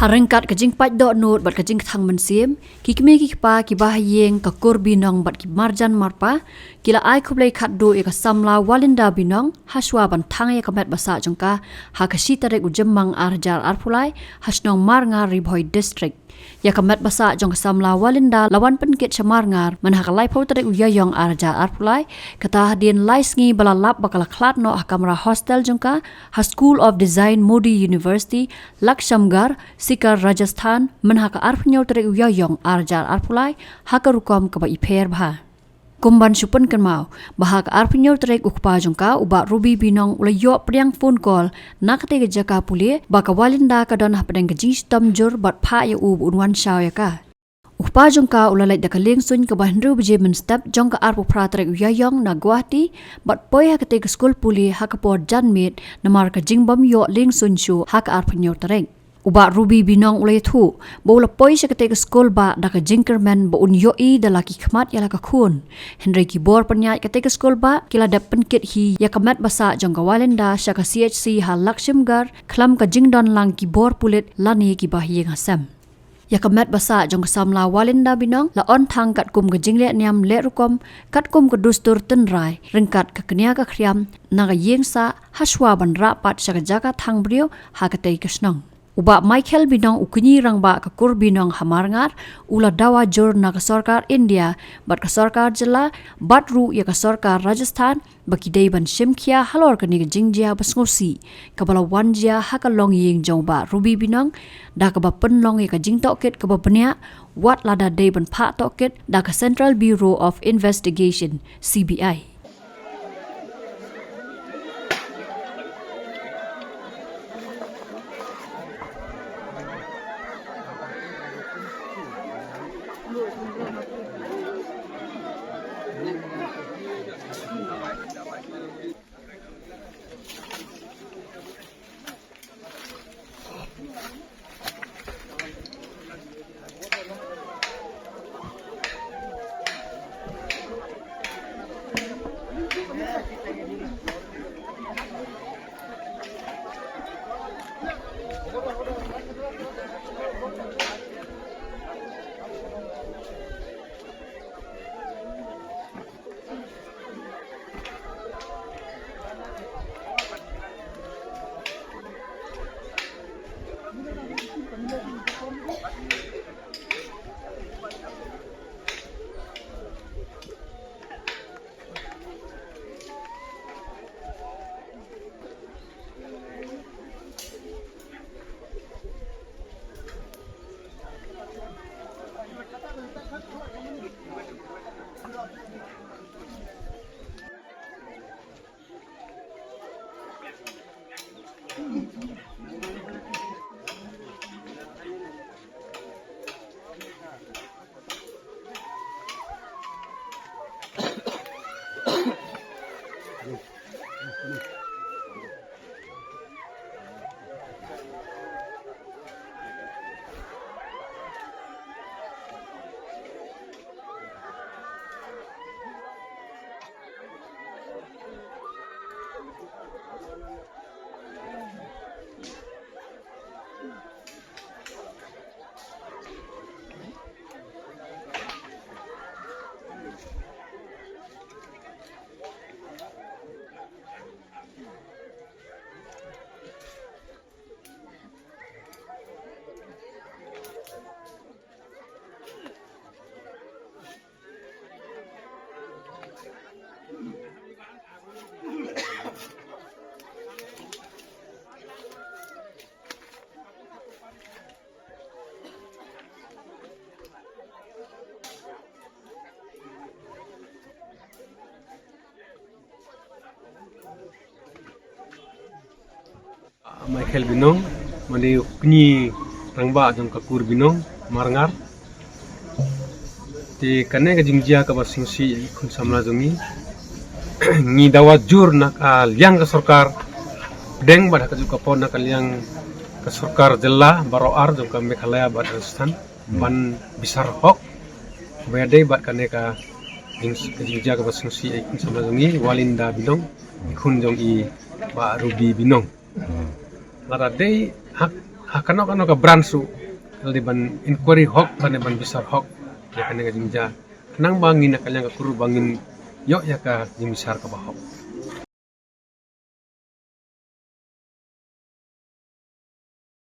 Harengkat kajing pat dok not bat kajing thang mensim kikme kikpa kibahayeng kakur binong bat kimarjan marpa kila ai kublai khat do ya samla walinda binong haswa ban thang ya kamet basa jongka hakashi tarek ujemmang arjar arpulai hasnong marngar ribhoi district ya kamet basa jong samla walinda lawan penkit chamarngar manhakalai pau tarek uyayong arjar arpulai kata hadin laisngi balalap bakal klat no kamera hostel jongka ha School of Design Modi University Lakshamgar Sikar Rajasthan menhaka arpnyo tere uyayong arjar arpulai hakarukom kaba iper bha kumban supun kenmau bahak arpnyo tere ukpa jongka uba ruby binong ulayo priang phone call nakate gejaka puli baka walinda kadon hapdeng gejistom jur bat pha ya ub unwan shaw ya ka ukpa jongka ulalai dakaling sun ka bahndru bje menstap jongka arpu phra tere uyayong na Guwahati bat poi hakate ke school puli hakapor janmit namar ka jingbam yo ling sun shu hak arpnyo tere uba ruby binong ulai thu bola poi sakate ke school ba daka jinkerman bo un yo I dalaki khmat yala ka khun henry ki bor panyai kate ke school ba kila dap penkit hi ya kamat basa jongka walinda shaka CHC ha Lakshamgar khlam ka jingdon lang ki bor pulit lani ki bahyeng hasam ya kamat basa jong samla walinda binong la on thang kat kum ka jingle niam le rukom kat kum ka dustur tenrai rengkat ka kenya ka khriam naga yengsa haswa ban ra pat shaka jaka thang brio ha kate kasnong uba Michael binong ukni rangba ka kur binong hamarngar ula dawa jor na ka sarkar India bat ka sarkar jilla batru ya ka sarkar Rajasthan baki dei ban shimkhia halor ka ni jingjia basngosi kabala wanjia hakalong yeng jongba ruby binong da ka ba penlong ya ka jingtoket ka ba penya wat lada dei ban pha toket da ka Central Bureau of Investigation CBI Michael binong mani ukni rangba jong kakur binong marngar ti kane ka jingjia ka basingsi khun samla jongi ni dawa jur nak liang ka sarkar deng bada ka juga pon nak liang ka sarkar jilla baroar jong ka Meghalaya bad Rajasthan ban bisar hok bade bad kane ka jingjia ka basingsi khun samla jongi walinda binong khun jong I ba ruby binong Lara day hak kano ka bransu di ban inquiry hok ban ban besar hok ya kan dengan jingja nang bangin na kalyang ka kuru bangin yo ya ka jimisar ka bahok